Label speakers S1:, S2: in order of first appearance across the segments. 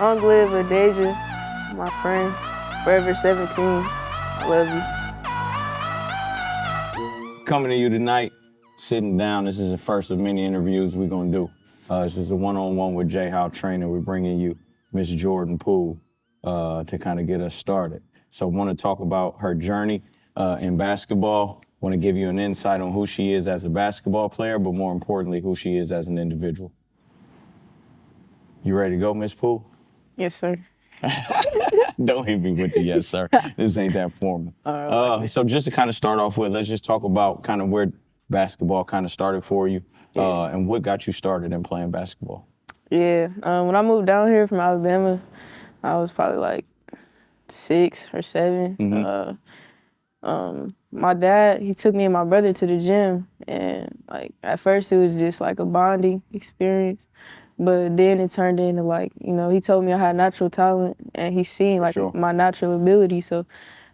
S1: Long live Adasia, my friend, forever 17. I love you.
S2: Coming to you tonight, sitting down. This is the first of many interviews we're gonna do. This is a one-on-one with J-How Trainer. We're bringing you Miss Jordyn Poole to kind of get us started. So I want to talk about her journey in basketball. Want to give you an insight on who she is as a basketball player, but more importantly, who she is as an individual. You ready to go, Miss Poole?
S1: Yes, sir.
S2: Don't hit me with the yes, sir. This ain't that formal. So just to kind of start off with, let's just talk about kind of where basketball kind of started for you and what got you started in playing basketball.
S1: Yeah, when I moved down here from Alabama, I was probably like 6 or 7. My dad, he took me and my brother to the gym, and like at first it was just like a bonding experience, but then it turned into like, you know, he told me I had natural talent, and he seen like my natural ability. So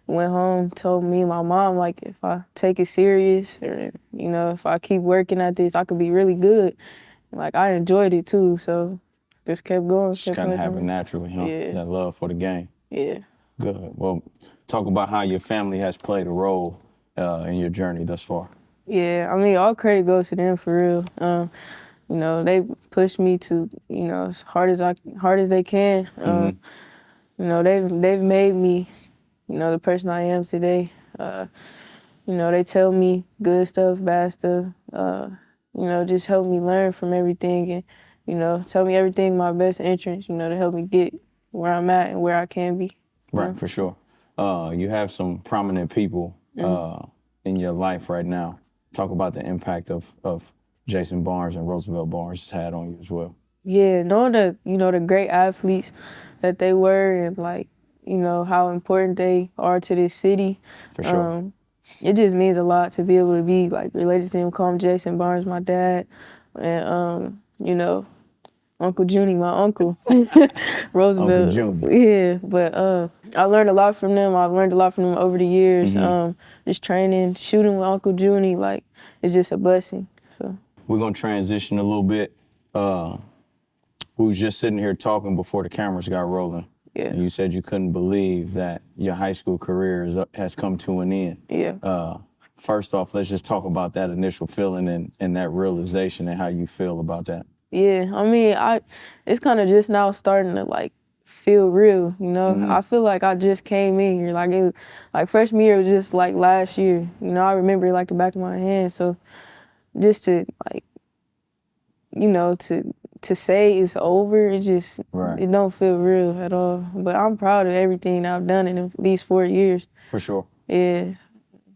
S1: went home, told me and my mom, like, if I take it serious, or, you know, if I keep working at this, I could be really good. Like, I enjoyed it too, so just kept going.
S2: Just kind of happened naturally, huh?
S1: Yeah.
S2: That love for the game.
S1: Yeah.
S2: Good. Well, talk about how your family has played a role in your journey thus far.
S1: Yeah, I mean, all credit goes to them for real. You know, they pushed me to, you know, as hard as they can. You know, they've made me, you know, the person I am today. You know, they tell me good stuff, bad stuff. You know, just help me learn from everything, and, you know, tell me everything my best interest, you know, to help me get where I'm at and where I can be.
S2: Right, for sure. You have some prominent people in your life right now. Talk about the impact of Jason Barnes and Roosevelt Barnes had on you as well.
S1: Yeah, knowing the, you know, the great athletes that they were, and like, you know, how important they are to this city.
S2: For sure.
S1: It just means a lot to be able to be like related to him. Call him Jason Barnes, my dad, and you know, Uncle Junie, my uncle, Roosevelt.
S2: Uncle
S1: Yeah, but I learned a lot from them. I've learned a lot from them over the years. Just training, shooting with Uncle Junie, like, it's just a blessing. So
S2: we're gonna transition a little bit. We was just sitting here talking before the cameras got rolling.
S1: Yeah.
S2: And you said you couldn't believe that your high school career has come to an end.
S1: Yeah.
S2: First off, let's just talk about that initial feeling and that realization and how you feel about that.
S1: Yeah, I mean, it's kind of just now starting to like feel real, you know? I feel like I just came in here. Like, like freshman year was just like last year. You know, I remember it like the back of my hand. So just to like, you know, to say it's over, it just, it don't feel real at all. But I'm proud of everything I've done in these 4 years.
S2: For sure.
S1: Yeah.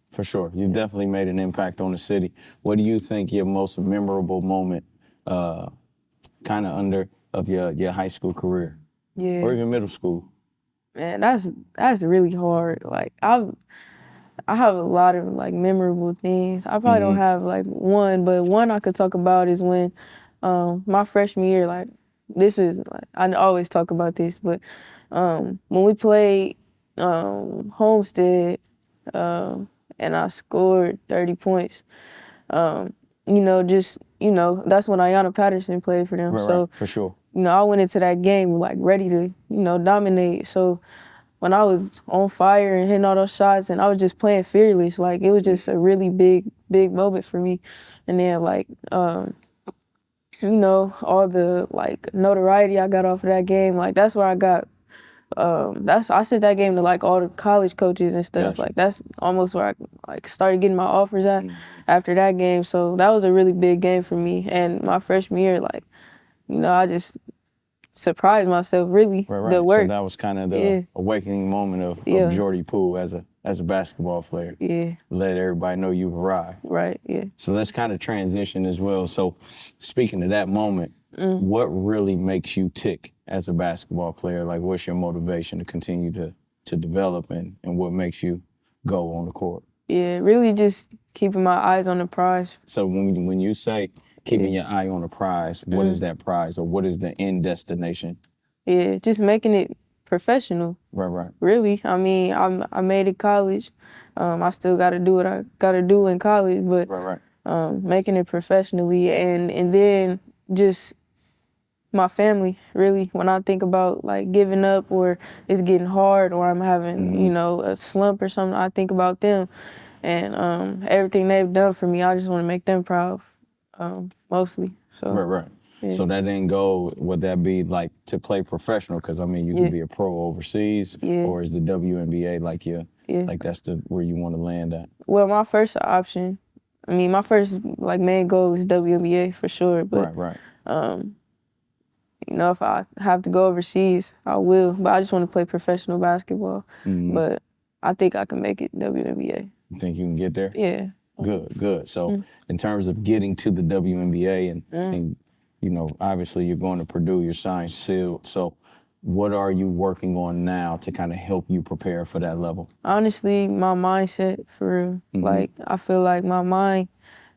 S2: For sure. You definitely made an impact on the city. What do you think your most memorable moment kind of of your high school career?
S1: Yeah.
S2: Or even middle school?
S1: Man, that's really hard. Like, I have a lot of like memorable things. I probably don't have like one, but one I could talk about is when my freshman year, like, this is like, I always talk about this, but when we played Homestead and I scored 30 points, you know, just, you know, that's when Ayanna Patterson played for them. So,
S2: for sure.
S1: You know, I went into that game like ready to, you know, dominate. So when I was on fire and hitting all those shots and I was just playing fearless, like, it was just a really big moment for me. And then like, you know, all the like notoriety I got off of that game, like, that's where I got, I sent that game to like all the college coaches and stuff.
S2: Gotcha.
S1: Like, that's almost where I like started getting my offers at after that game. So that was a really big game for me. And my freshman year, like, you know, I just surprised myself, really. The work.
S2: So that was kind of the awakening moment of Jordyn Poole as a basketball player.
S1: Yeah.
S2: Let everybody know you've arrived.
S1: Right, yeah.
S2: So let's kind of transition as well. So speaking of that moment, what really makes you tick as a basketball player? Like, what's your motivation to continue to develop, and what makes you go on the court?
S1: Yeah, really just keeping my eyes on the prize.
S2: So when you say keeping your eye on the prize, what is that prize, or what is the end destination?
S1: Yeah, just making it professional.
S2: Right.
S1: Really, I mean, I made it college. I still got to do what I got to do in college, but making it professionally, and then just my family, really. When I think about like giving up or it's getting hard or I'm having, you know, a slump or something, I think about them and everything they've done for me. I just want to make them proud, mostly. So
S2: Right.
S1: yeah.
S2: So that end goal, would that be like to play professional? Because I mean, you can
S1: Yeah.
S2: be a pro overseas,
S1: Yeah.
S2: or is the WNBA like
S1: Yeah.
S2: like that's the where you want to land at?
S1: Well, my first option, I mean, my first like main goal is WNBA for sure. But
S2: Right.
S1: you know, if I have to go overseas, I will. But I just want to play professional basketball. But I think I can make it WNBA.
S2: You think you can get there?
S1: Yeah.
S2: Good. So in terms of getting to the WNBA and you know, obviously you're going to Purdue, your sign's sealed. So what are you working on now to kind of help you prepare for that level?
S1: Honestly, my mindset for real. Like, I feel like my mind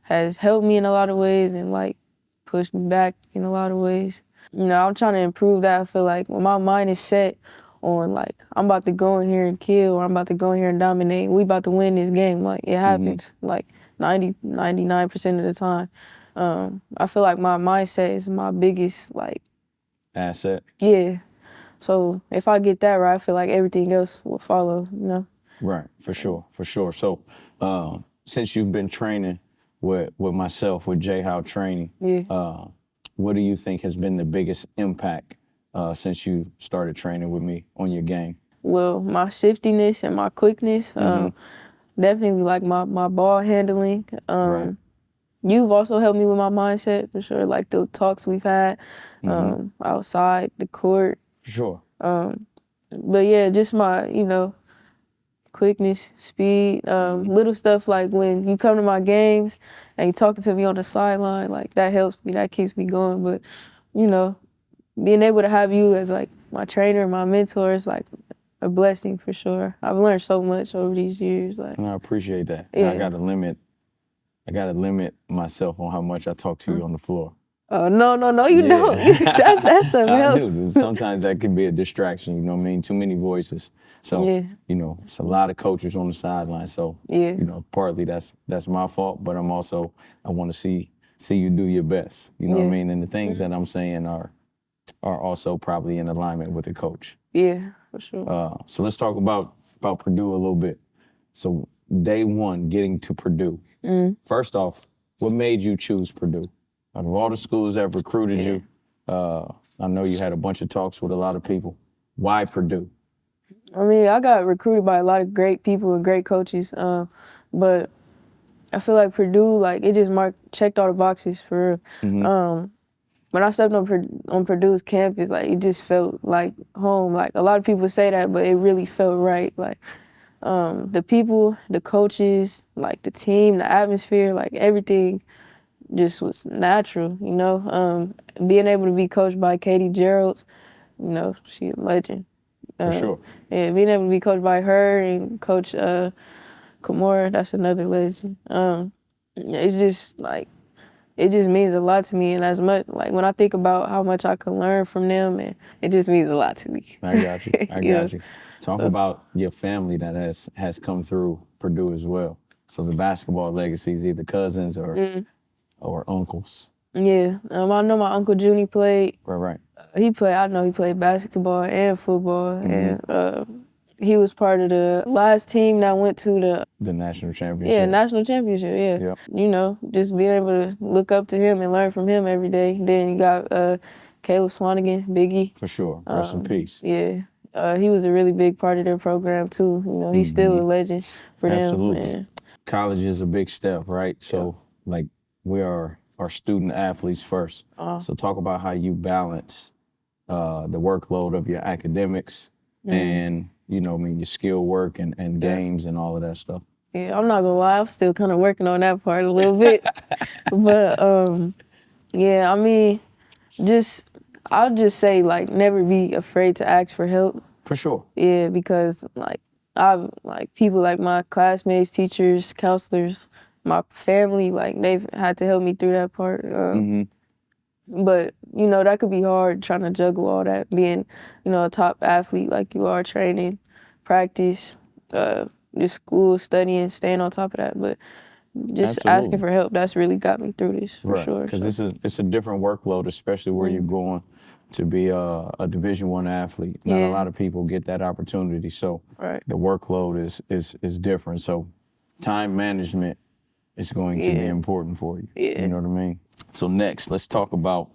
S1: has helped me in a lot of ways and like pushed me back in a lot of ways. You know, I'm trying to improve that. I feel like when my mind is set on like, I'm about to go in here and kill or I'm about to go in here and dominate, we about to win this game. Like, it happens like 99% of the time. I feel like my mindset is my biggest like
S2: asset.
S1: Yeah. So if I get that right, I feel like everything else will follow, you know?
S2: Right, for sure. So since you've been training with myself, with J-How Training, what do you think has been the biggest impact since you started training with me on your game?
S1: Well, my shiftiness and my quickness, definitely like my ball handling.
S2: Right.
S1: You've also helped me with my mindset for sure, like the talks we've had outside the court.
S2: For sure.
S1: But yeah, just my, you know, quickness, speed, little stuff like when you come to my games and you talking to me on the sideline, like that helps me, that keeps me going. But, you know, being able to have you as like my trainer, my mentor is like a blessing for sure. I've learned so much over these years. Like,
S2: I appreciate that.
S1: Yeah.
S2: I gotta limit myself on how much I talk to you on the floor.
S1: Oh, no, you don't. That's the
S2: I
S1: help.
S2: do. Sometimes that can be a distraction, you know what I mean? Too many voices. So, you know, it's a lot of coaches on the sideline. So, you know, partly that's my fault, but I want to see you do your best. You know what I mean? And the things that I'm saying are also probably in alignment with the coach.
S1: Yeah, for sure.
S2: So let's talk about Purdue a little bit. So day one, getting to Purdue. First off, what made you choose Purdue? Out of all the schools that recruited you, I know you had a bunch of talks with a lot of people. Why Purdue?
S1: I mean, I got recruited by a lot of great people and great coaches, but I feel like Purdue, like, it just checked all the boxes for real. When I stepped on Purdue's campus, like, it just felt like home. Like, a lot of people say that, but it really felt right. Like, the people, the coaches, like, the team, the atmosphere, like, everything just was natural, you know? Being able to be coached by Katie Geralds, you know, she a legend.
S2: For sure.
S1: Yeah, being able to be coached by her and Coach Kimura, that's another legend. It's just like, it just means a lot to me, and as much, like when I think about how much I can learn from them, and it just means a lot to me.
S2: I got you. I got you. Talk about your family that has come through Purdue as well. So the basketball legacy is either cousins or uncles.
S1: Yeah, I know my Uncle Junie played.
S2: Right.
S1: I know he played basketball and football, and he was part of the last team that went to
S2: the national championship.
S1: Yeah, national championship, yeah. You know, just being able to look up to him and learn from him every day. Then you got Caleb Swanigan, Biggie.
S2: For sure, rest in peace.
S1: Yeah, he was a really big part of their program too. You know, he's still a legend for them.
S2: Absolutely.
S1: Man.
S2: College is a big step, right? So, like, we are student athletes first. So talk about how you balance the workload of your academics and, you know, I mean, your skill work and games and all of that stuff.
S1: Yeah, I'm not gonna lie, I'm still kind of working on that part a little bit. But, yeah, I mean, I'll just say, like, never be afraid to ask for help.
S2: For sure.
S1: Yeah, because, like, people like my classmates, teachers, counselors, my family, like, they've had to help me through that part. But, you know, that could be hard trying to juggle all that, being, you know, a top athlete like you are, training, practice, just school, studying, staying on top of that. But just asking for help, that's really got me through this for sure.
S2: Because it's a different workload, especially where you're going to be a Division I athlete. Not a lot of people get that opportunity, so the workload is different. So time management is going to be important for you. You know what I mean? So next, let's talk about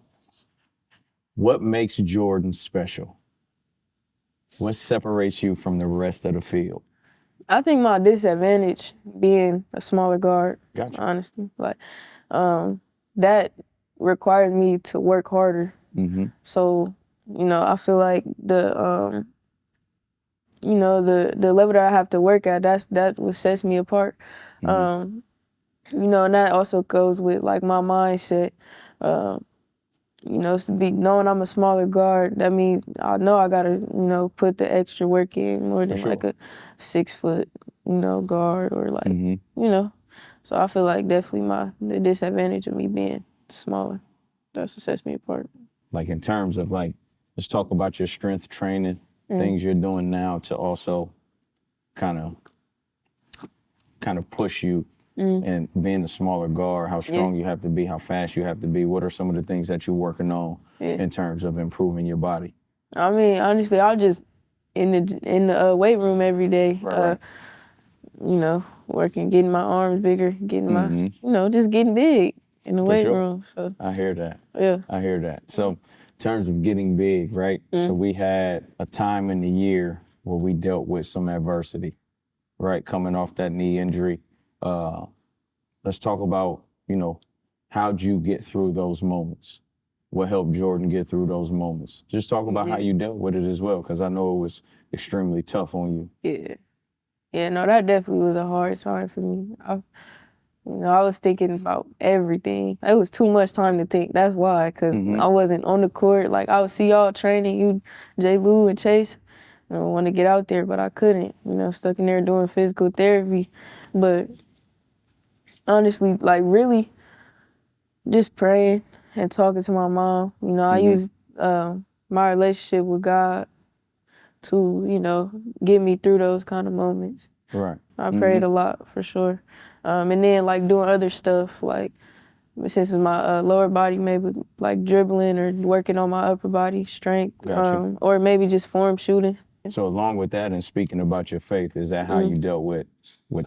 S2: what makes Jordyn special. What separates you from the rest of the field?
S1: I think my disadvantage being a smaller guard,
S2: Gotcha.
S1: honestly. Like, that required me to work harder. So, I feel like the level that I have to work at, that what sets me apart. And that also goes with like my mindset. Knowing I'm a smaller guard, that means I know I gotta, put the extra work in more than like a 6 foot, guard or like, So I feel like definitely the disadvantage of me being smaller, that's what sets me apart.
S2: Like in terms of like, let's talk about your strength training, things you're doing now to also kind of push you and being a smaller guard, how strong you have to be, how fast you have to be. What are some of the things that you're working on in terms of improving your body?
S1: I mean, honestly, I'll just in the weight room every day, working, getting my arms bigger, getting my, just getting big in the weight room. So
S2: I hear that.
S1: Yeah.
S2: I hear that. So in terms of getting big, right? So we had a time in the year where we dealt with some adversity, right? Coming off that knee injury. Let's talk about, how'd you get through those moments? What helped Jordyn get through those moments? Just talk about how you dealt with it as well, because I know it was extremely tough on you.
S1: Yeah, no, that definitely was a hard time for me. I was thinking about everything. It was too much time to think. That's why, because I wasn't on the court. Like, I would see y'all training, you, J. Lou and Chase. I want to get out there, but I couldn't. Stuck in there doing physical therapy. But honestly, like, really just praying and talking to my mom. I used my relationship with God to, get me through those kind of moments.
S2: Right.
S1: I prayed a lot, for sure. And then, like, doing other stuff, like, since my lower body, maybe, like, dribbling or working on my upper body strength.
S2: Gotcha.
S1: Or maybe just form shooting.
S2: So along with that and speaking about your faith, is that how you dealt with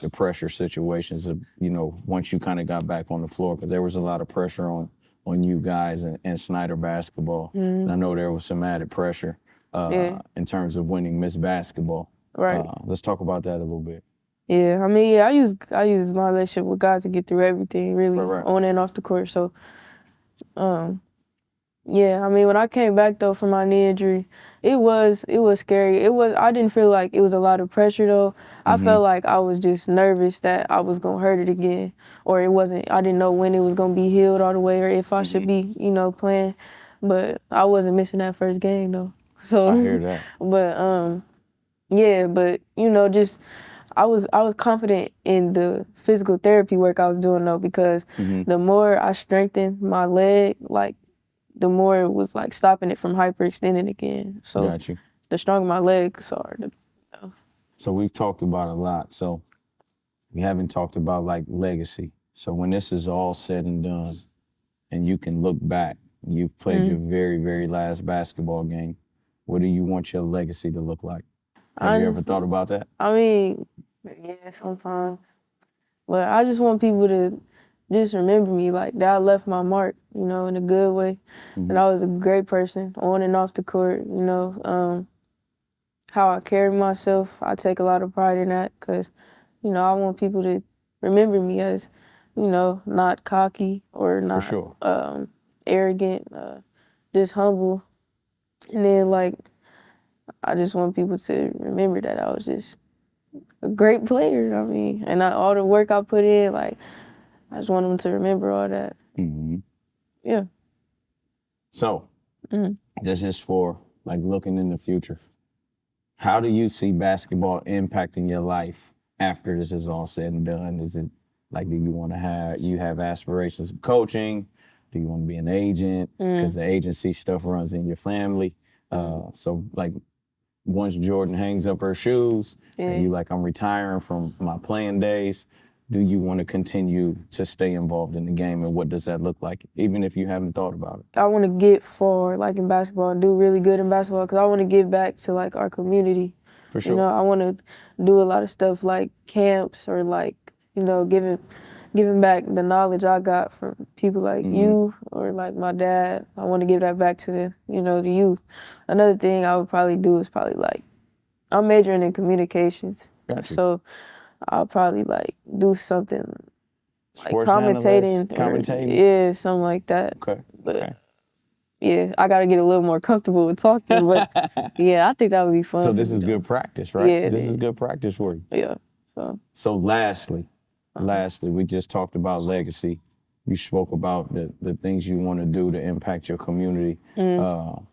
S2: the pressure situations of, once you kind of got back on the floor? Because there was a lot of pressure on you guys and Snider basketball. And I know there was some added pressure in terms of winning Miss Basketball.
S1: Right.
S2: Let's talk about that a little bit.
S1: Yeah, I mean, I use my relationship with God to get through everything, really, on and off the court. So, yeah, I mean, when I came back though from my knee injury, it was scary. I didn't feel like it was a lot of pressure though. I felt like I was just nervous that I was gonna hurt it again, or I didn't know when it was gonna be healed all the way, or if I should be, playing. But I wasn't missing that first game though. So
S2: I hear that.
S1: But yeah, but just I was confident in the physical therapy work I was doing though, because the more I strengthened my leg, like, the more it was like stopping it from hyperextending again. So
S2: Got you.
S1: the stronger my legs are.
S2: So we've talked about a lot. So we haven't talked about like legacy. So when this is all said and done and you can look back, you've played your very, very last basketball game, what do you want your legacy to look like? Have you ever thought about that?
S1: I mean, yeah, sometimes. But I just want people to just remember me, like, that I left my mark, in a good way. And I was a great person on and off the court, how I carry myself, I take a lot of pride in that, because, I want people to remember me as, not cocky or not arrogant, just humble. And then, like, I just want people to remember that I was just a great player. I mean, and all the work I put in, like, I just want them to remember all that. Yeah.
S2: So, this is for, like, looking in the future. How do you see basketball impacting your life after this is all said and done? Is it, like, do you have aspirations of coaching? Do you want to be an agent? Because the agency stuff runs in your family. So, like, once Jordyn hangs up her shoes and you like, I'm retiring from my playing days, do you want to continue to stay involved in the game, and what does that look like, even if you haven't thought about it?
S1: I want to get far, like in basketball, and do really good in basketball, because I want to give back to like our community.
S2: For sure.
S1: You know, I want to do a lot of stuff like camps or like, you know, giving back the knowledge I got from people like you or like my dad. I want to give that back to the youth. Another thing I would probably do is probably like, I'm majoring in communications.
S2: Gotcha.
S1: So I'll probably like do something like
S2: Sports
S1: commentating.
S2: analyst, commentating?
S1: Yeah, something like that.
S2: Okay.
S1: But
S2: Okay.
S1: yeah, I got to get a little more comfortable with talking. But yeah, I think that would be fun.
S2: So
S1: for
S2: this
S1: me,
S2: is
S1: though.
S2: good practice, right?
S1: Yeah,
S2: This
S1: it
S2: is
S1: is.
S2: good practice for you.
S1: Yeah.
S2: So lastly, we just talked about legacy. You spoke about the things you want to do to impact your community. If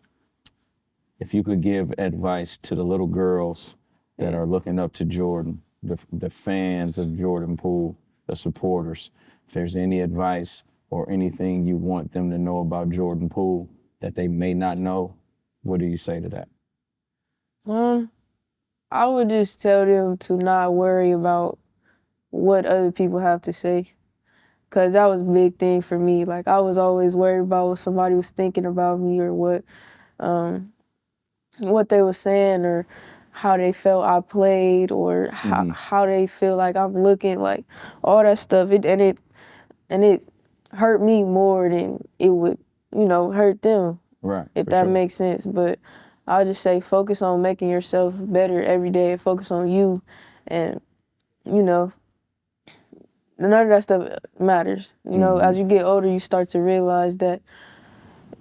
S2: you could give advice to the little girls that are looking up to Jordyn, the fans of Jordyn Poole, the supporters, if there's any advice or anything you want them to know about Jordyn Poole that they may not know, what do you say to that?
S1: I would just tell them to not worry about what other people have to say. Cause that was a big thing for me. Like I was always worried about what somebody was thinking about me or what they were saying or how they felt I played or how they feel like I'm looking, like all that stuff. It hurt me more than it would, hurt them.
S2: Right.
S1: If
S2: for
S1: that
S2: sure.
S1: makes sense. But I'll just say focus on making yourself better every day and focus on you, and none of that stuff matters. As you get older, you start to realize that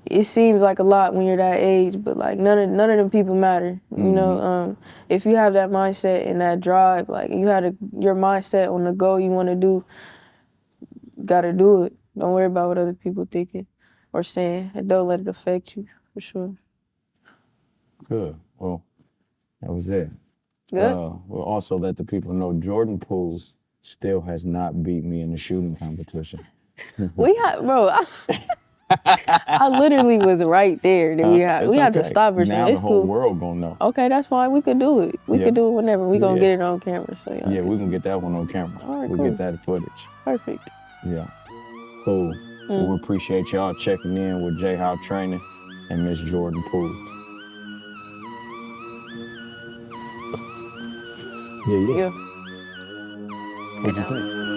S1: it seems like a lot when you're that age, but like none of them people matter. If you have that mindset and that drive, like you had your mindset on the goal you want to do, gotta do it. Don't worry about what other people thinking or saying, and don't let it affect you, for sure.
S2: Good. Well, that was it.
S1: Good.
S2: We'll also let the people know Jordyn Poole still has not beat me in the shooting competition.
S1: I literally was right there. That we had to stop her.
S2: Now
S1: It's
S2: the whole
S1: cool.
S2: world gonna know.
S1: Okay, that's fine. We could do it. We could do it whenever. We gonna get it on camera. So
S2: yeah, we can get that one on camera.
S1: All right,
S2: we'll
S1: cool.
S2: get that footage.
S1: Perfect.
S2: Yeah. Cool. Well, we appreciate y'all checking in with J. Howe Training and Miss Jordyn Poole. Yeah.
S1: Yeah.
S2: What you think?